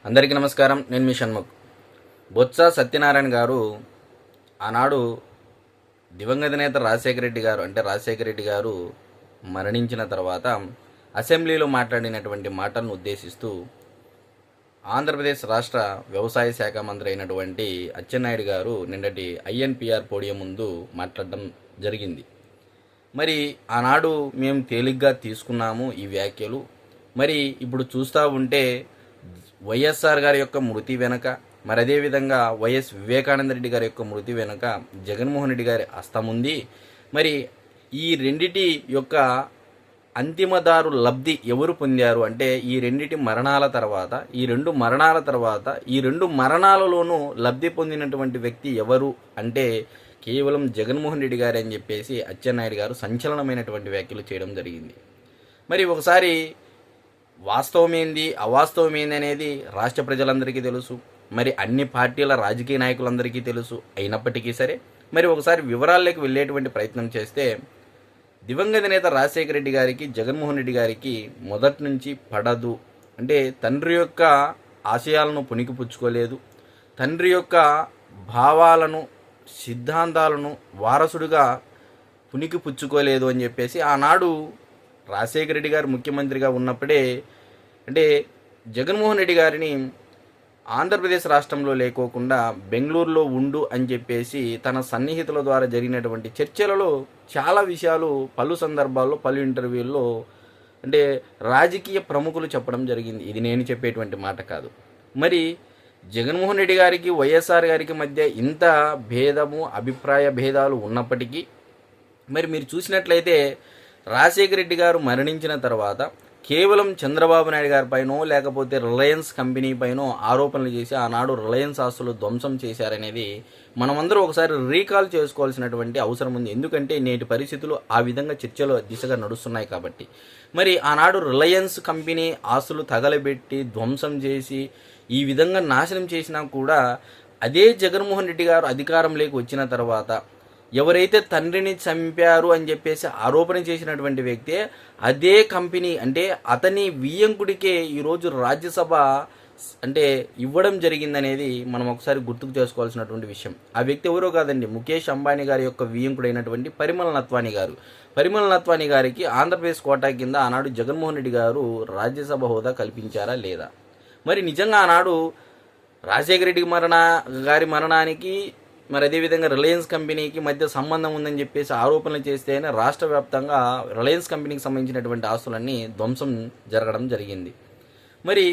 అందరికీ నమస్కారం. నేను మీ షణ్ముఖ్. బొత్స సత్యనారాయణ గారు ఆనాడు దివంగత నేత రాజశేఖర రెడ్డి గారు మరణించిన తర్వాత అసెంబ్లీలో మాట్లాడినటువంటి మాటలను ఉద్దేశిస్తూ ఆంధ్రప్రదేశ్ రాష్ట్ర వ్యవసాయ శాఖ మంత్రి అయినటువంటి అచ్చెన్నాయుడు గారు నిన్నటి ఐఎన్పిఆర్ పోడియం ముందు మాట్లాడడం జరిగింది. మరి ఆనాడు మేము తేలిగ్గా తీసుకున్నాము ఈ వ్యాఖ్యలు. మరి ఇప్పుడు చూస్తూ ఉంటే వైఎస్ఆర్ గారి యొక్క మృతి వెనుక, మరి అదేవిధంగా వైఎస్ వివేకానంద రెడ్డి గారి యొక్క మృతి వెనుక జగన్మోహన్ రెడ్డి గారి హస్తం ఉంది. మరి ఈ రెండిటి యొక్క అంతిమదారు లబ్ధి ఎవరు పొందారు అంటే ఈ రెండు మరణాలలోనూ లబ్ధి పొందినటువంటి వ్యక్తి ఎవరు అంటే కేవలం జగన్మోహన్ రెడ్డి గారు అని చెప్పేసి అచ్చెన్నాయుడు గారు సంచలనమైనటువంటి వ్యాఖ్యలు చేయడం జరిగింది. మరి ఒకసారి వాస్తవమేంది అవాస్తవమేంది అనేది రాష్ట్ర ప్రజలందరికీ తెలుసు, మరి అన్ని పార్టీల రాజకీయ నాయకులందరికీ తెలుసు. అయినప్పటికీ సరే మరి ఒకసారి వివరాల్లోకి వెళ్ళేటువంటి ప్రయత్నం చేస్తే దివంగత నేత రాజశేఖర రెడ్డి గారికి జగన్మోహన్ రెడ్డి గారికి మొదటి నుంచి పడదు. అంటే తండ్రి యొక్క ఆశయాలను పుణికిపుచ్చుకోలేదు, తండ్రి యొక్క భావాలను సిద్ధాంతాలను వారసుడిగా పుణికిపుచ్చుకోలేదు అని చెప్పేసి ఆనాడు రాజశేఖర రెడ్డి గారు ముఖ్యమంత్రిగా ఉన్నప్పుడే అంటే జగన్మోహన్ రెడ్డి గారిని ఆంధ్రప్రదేశ్ రాష్ట్రంలో లేకోకుండా బెంగళూరులో ఉండు అని చెప్పేసి తన సన్నిహితుల ద్వారా జరిగినటువంటి చర్చలలో చాలా విషయాలు పలు సందర్భాల్లో పలు ఇంటర్వ్యూల్లో అంటే రాజకీయ ప్రముఖులు చెప్పడం జరిగింది. ఇది నేను చెప్పేటువంటి మాట కాదు. మరి జగన్మోహన్ రెడ్డి గారికి వైఎస్ఆర్ గారికి మధ్య ఇంత భేదము అభిప్రాయ భేదాలు ఉన్నప్పటికీ మరి మీరు చూసినట్లయితే రాజశేఖర రెడ్డి గారు మరణించిన తర్వాత కేవలం చంద్రబాబు నాయుడు గారి పైనో లేకపోతే రిలయన్స్ కంపెనీ పైనో ఆరోపణలు చేసి ఆనాడు రిలయన్స్ ఆస్తులు ధ్వంసం చేశారనేది మనమందరూ ఒకసారి రీకాల్ చేసుకోవాల్సినటువంటి అవసరం ఉంది. ఎందుకంటే నేటి పరిస్థితులు ఆ విధంగా చర్చలు దిశగా నడుస్తున్నాయి కాబట్టి. మరి ఆనాడు రిలయన్స్ కంపెనీ ఆస్తులు తగలబెట్టి ధ్వంసం చేసి ఈ విధంగా నాశనం చేసినా కూడా అదే జగన్మోహన్ రెడ్డి గారు అధికారంలోకి వచ్చిన తర్వాత ఎవరైతే తండ్రిని చంపారు అని చెప్పేసి ఆరోపణ చేసినటువంటి వ్యక్తే అదే కంపెనీ అంటే అతని వియ్యంకుడికే ఈరోజు రాజ్యసభ అంటే ఇవ్వడం జరిగిందనేది మనం ఒకసారి గుర్తుకు చేసుకోవాల్సినటువంటి విషయం. ఆ వ్యక్తి ఎవరో కాదండి, ముఖేష్ అంబానీ గారి యొక్క వియ్యంకుడైనటువంటి పరిమళ నత్వానీ గారు. పరిమళ నత్వానీ గారికి ఆంధ్రప్రదేశ్ కోటా కింద ఆనాడు జగన్మోహన్ రెడ్డి గారు రాజ్యసభ హోదా కల్పించారా లేదా? మరి నిజంగా ఆనాడు రాజశేఖర రెడ్డి గారి మరణానికి మరి అదేవిధంగా రిలయన్స్ కంపెనీకి మధ్య సంబంధం ఉందని చెప్పేసి ఆరోపణలు చేస్తేనే రాష్ట్ర వ్యాప్తంగా రిలయన్స్ కంపెనీకి సంబంధించినటువంటి ఆస్తులన్నీ ధ్వంసం జరగడం జరిగింది. మరి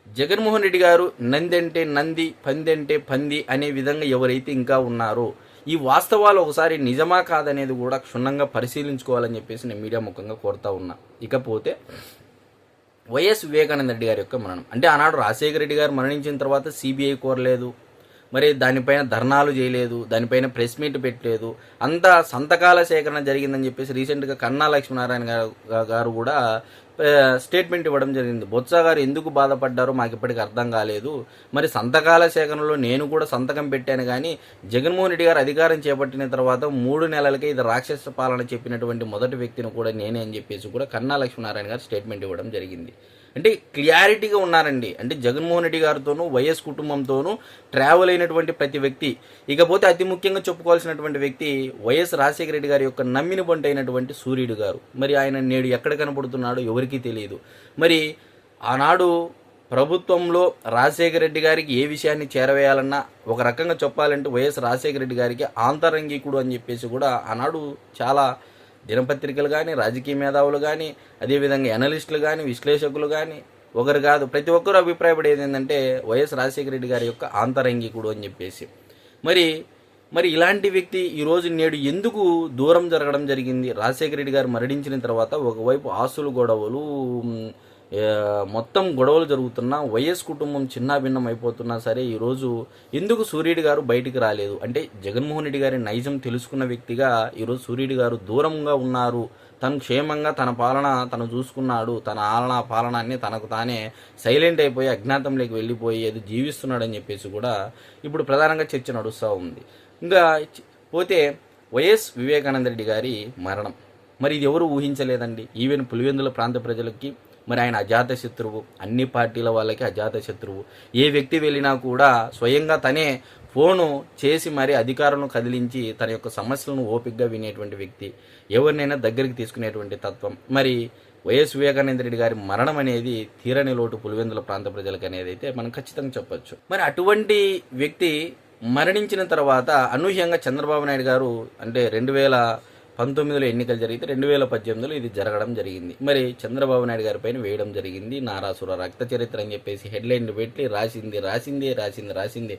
జగన్మోహన్ రెడ్డి గారు నంది అంటే నంది, పంది అంటే పంది అనే విధంగా ఎవరైతే ఇంకా ఉన్నారో ఈ వాస్తవాలు ఒకసారి నిజమా కాదనేది కూడా క్షుణ్ణంగా పరిశీలించుకోవాలని చెప్పేసి నేను మీడియా ముఖంగా కోరుతా ఉన్నా. ఇకపోతే వైఎస్ వివేకానంద రెడ్డి గారి యొక్క మరణం అంటే ఆనాడు రాజశేఖర రెడ్డి గారు మరణించిన తర్వాత సిబిఐ కోరలేదు, మరి దానిపైన ధర్నాలు చేయలేదు, దానిపైన ప్రెస్ మీట్ పెట్టలేదు, అంతా సంతకాల సేకరణ జరిగిందని చెప్పేసి రీసెంట్గా కన్నా లక్ష్మీనారాయణ గారు కూడా స్టేట్మెంట్ ఇవ్వడం జరిగింది. బొత్స గారు ఎందుకు బాధపడ్డారో మాకు ఇప్పటికీ అర్థం కాలేదు, మరి సంతకాల సేకరణలో నేను కూడా సంతకం పెట్టాను కానీ జగన్మోహన్ రెడ్డి గారు అధికారం చేపట్టిన తర్వాత 3 నెలలకే ఇది రాక్షస పాలన చెప్పినటువంటి మొదటి వ్యక్తిని కూడా నేనే అని చెప్పేసి కూడా కన్నా లక్ష్మీనారాయణ గారు స్టేట్మెంట్ ఇవ్వడం జరిగింది. అంటే క్లియారిటీగా ఉన్నారండి. అంటే జగన్మోహన్ రెడ్డి గారితోనూ వైఎస్ కుటుంబంతోనూ ట్రావెల్ అయినటువంటి ప్రతి వ్యక్తి. ఇకపోతే అతి ముఖ్యంగా చెప్పుకోవాల్సినటువంటి వ్యక్తి వైఎస్ రాజశేఖర రెడ్డి గారి యొక్క నమ్మిన బంటు అయినటువంటి సూర్యుడు గారు. మరి ఆయన నేడు ఎక్కడ కనపడుతున్నాడో ఎవరికీ తెలియదు. మరి ఆనాడు ప్రభుత్వంలో రాజశేఖర రెడ్డి గారికి ఏ విషయాన్ని చేరవేయాలన్నా ఒక రకంగా చెప్పాలంటే వైఎస్ రాజశేఖర రెడ్డి గారికి ఆంతరంగికుడు అని చెప్పేసి కూడా ఆనాడు చాలా దినపత్రికలు కానీ రాజకీయ మేధావులు కానీ అదేవిధంగా అనలిస్టులు కానీ విశ్లేషకులు కానీ ఒకరు కాదు ప్రతి ఒక్కరు అభిప్రాయపడేది ఏంటంటే వైఎస్ రాజశేఖర రెడ్డి గారి యొక్క ఆంతరంగికుడు అని చెప్పేసి. మరి ఇలాంటి వ్యక్తి ఈరోజు నేడు ఎందుకు దూరం జరగడం జరిగింది? రాజశేఖర రెడ్డి గారు మరణించిన తర్వాత ఒకవైపు ఆస్తులు గొడవలు మొత్తం గొడవలు జరుగుతున్నా వైఎస్ కుటుంబం చిన్నాభిన్నం అయిపోతున్నా సరే ఈరోజు ఎందుకు సూర్యుడి గారు బయటికి రాలేదు? అంటే జగన్మోహన్ రెడ్డి గారి నైజం తెలుసుకున్న వ్యక్తిగా ఈరోజు సూర్యుడి గారు దూరంగా ఉన్నారు, తను క్షేమంగా తన పాలన తను చూసుకున్నాడు, తన పాలనాన్ని తనకు తానే సైలెంట్ అయిపోయి అజ్ఞాతంలోకి వెళ్ళిపోయి ఏదో జీవిస్తున్నాడని చెప్పేసి కూడా ఇప్పుడు ప్రధానంగా చర్చ నడుస్తూ ఉంది. ఇంకా పోతే వైఎస్ వివేకానంద రెడ్డి గారి మరణం మరి ఇది ఎవరు ఊహించలేదండి. ఈవెన్ పులివెందుల ప్రాంత ప్రజలకి మరి ఆయన అజాత శత్రువు, అన్ని పార్టీల వాళ్ళకి అజాత శత్రువు. ఏ వ్యక్తి వెళ్ళినా కూడా స్వయంగా తనే ఫోను చేసి మరి అధికారులను కదిలించి తన యొక్క సమస్యలను ఓపికగా వినేటువంటి వ్యక్తి, ఎవరినైనా దగ్గరికి తీసుకునేటువంటి తత్వం. మరి వైఎస్ వివేకానంద రెడ్డి గారి మరణం అనేది తీరని లోటు పులివెందుల ప్రాంత ప్రజలకు అనేది అయితే మనం ఖచ్చితంగా చెప్పొచ్చు. మరి అటువంటి వ్యక్తి మరణించిన తర్వాత అనూహ్యంగా చంద్రబాబు నాయుడు గారు అంటే 2019లో ఎన్నికలు జరిగితే 2018లో ఇది జరగడం జరిగింది. మరి చంద్రబాబు నాయుడు గారి పైన వేయడం జరిగింది. నారాసుర రక్త చరిత్ర అని చెప్పేసి హెడ్లైన్లు పెట్టి రాసిందే.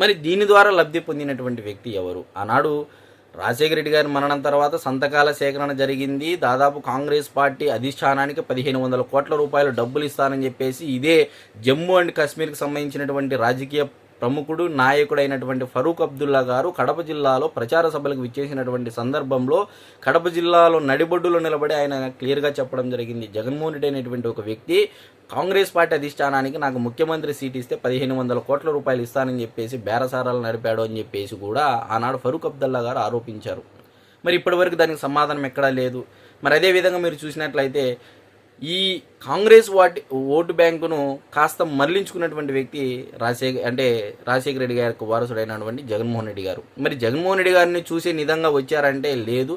మరి దీని ద్వారా లబ్ధి పొందినటువంటి వ్యక్తి ఎవరు? ఆనాడు రాజశేఖర రెడ్డి గారి మరణం తర్వాత సంతకాల సేకరణ జరిగింది. దాదాపు కాంగ్రెస్ పార్టీ అధిష్టానానికి 1500 కోట్ల రూపాయలు డబ్బులు ఇస్తానని చెప్పేసి ఇదే జమ్మూ అండ్ కాశ్మీర్కి సంబంధించినటువంటి రాజకీయ ప్రముఖుడు నాయకుడైనటువంటి ఫరూక్ అబ్దుల్లా గారు కడప జిల్లాలో ప్రచార సభలకు విచ్చేసినటువంటి సందర్భంలో కడప జిల్లాలో నడిబొడ్డులో నిలబడి ఆయన క్లియర్గా చెప్పడం జరిగింది. జగన్మోహన్ రెడ్డి అనేటువంటి ఒక వ్యక్తి కాంగ్రెస్ పార్టీ అధిష్టానానికి నాకు ముఖ్యమంత్రి సీట్ ఇస్తే 1500 కోట్ల రూపాయలు ఇస్తానని చెప్పేసి బేరసారాలు నడిపాడు అని చెప్పేసి కూడా ఆనాడు ఫరూక్ అబ్దుల్లా గారు ఆరోపించారు. మరి ఇప్పటివరకు దానికి సమాధానం ఎక్కడా లేదు. మరి అదేవిధంగా మీరు చూసినట్లయితే ఈ కాంగ్రెస్ ఓటు బ్యాంకును కాస్త మరలించుకున్నటువంటి వ్యక్తి రాజశేఖర రెడ్డి గారికి వారసుడైనటువంటి జగన్మోహన్ రెడ్డి గారు. మరి జగన్మోహన్ రెడ్డి గారిని చూసే విధంగా వచ్చారంటే లేదు,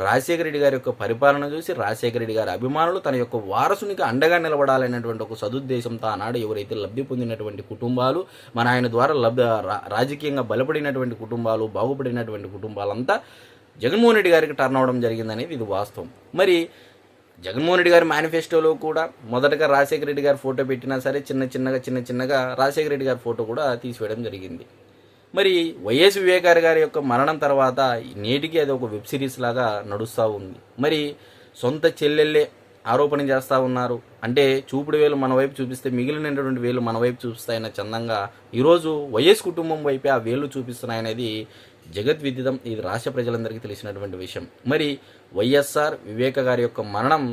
రాజశేఖర రెడ్డి గారి యొక్క పరిపాలన చూసి రాజశేఖర రెడ్డి గారి అభిమానులు తన యొక్క వారసునికి అండగా నిలబడాలనేటువంటి ఒక సదుద్దేశంతో ఆనాడు ఎవరైతే లబ్ధి పొందినటువంటి కుటుంబాలు, మన ఆయన ద్వారా రాజకీయంగా బలపడినటువంటి కుటుంబాలు, బాగుపడినటువంటి కుటుంబాలంతా జగన్మోహన్ రెడ్డి గారికి టర్న్ అవడం జరిగిందనేది ఇది వాస్తవం. మరి జగన్మోహన్ రెడ్డి గారి మేనిఫెస్టోలో కూడా మొదటగా రాజశేఖర రెడ్డి గారి ఫోటో పెట్టినా సరే చిన్న చిన్నగా రాజశేఖర రెడ్డి గారి ఫోటో కూడా తీసివేయడం జరిగింది. మరి వైఎస్ వివేకానంద గారి యొక్క మరణం తర్వాత నేటికి అది ఒక వెబ్ సిరీస్ లాగా నడుస్తూ ఉంది. మరి సొంత చెల్లెళ్ళే ఆరోపణ చేస్తూ ఉన్నారు. అంటే చూపుడు వేలు మన వైపు చూపిస్తే మిగిలినటువంటి వేలు మన వైపు చూపిస్తాయన్న చందంగా ఈరోజు వైఎస్ కుటుంబం వైపే ఆ వేలు చూపిస్తున్నాయనేది జగద్విదితం. ఇది రాష్ట్ర ప్రజలందరికీ తెలిసినటువంటి విషయం. మరి వైఎస్ఆర్ వివేక గారి యొక్క మరణం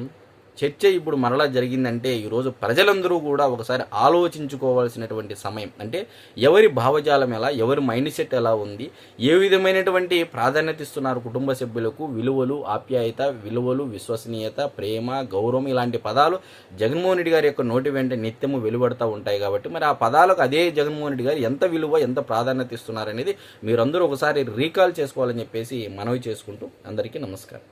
చర్చ ఇప్పుడు మరలా జరిగిందంటే ఈరోజు ప్రజలందరూ కూడా ఒకసారి ఆలోచించుకోవాల్సినటువంటి సమయం. అంటే ఎవరి భావజాలం ఎలా, ఎవరి మైండ్ సెట్ ఎలా ఉంది, ఏ విధమైనటువంటి ప్రాధాన్యత ఇస్తున్నారు కుటుంబ సభ్యులకు, విలువలు, ఆప్యాయత, విలువలు, విశ్వసనీయత, ప్రేమ, గౌరవం ఇలాంటి పదాలు జగన్మోహన్ రెడ్డి గారి యొక్క నోటి వెంట నిత్యము వెలువడుతూ ఉంటాయి. కాబట్టి మరి ఆ పదాలకు అదే జగన్మోహన్ రెడ్డి గారు ఎంత విలువ, ఎంత ప్రాధాన్యత ఇస్తున్నారనేది మీరందరూ ఒకసారి రీకాల్ చేసుకోవాలని చెప్పేసి మనవి చేసుకుంటూ అందరికీ నమస్కారం.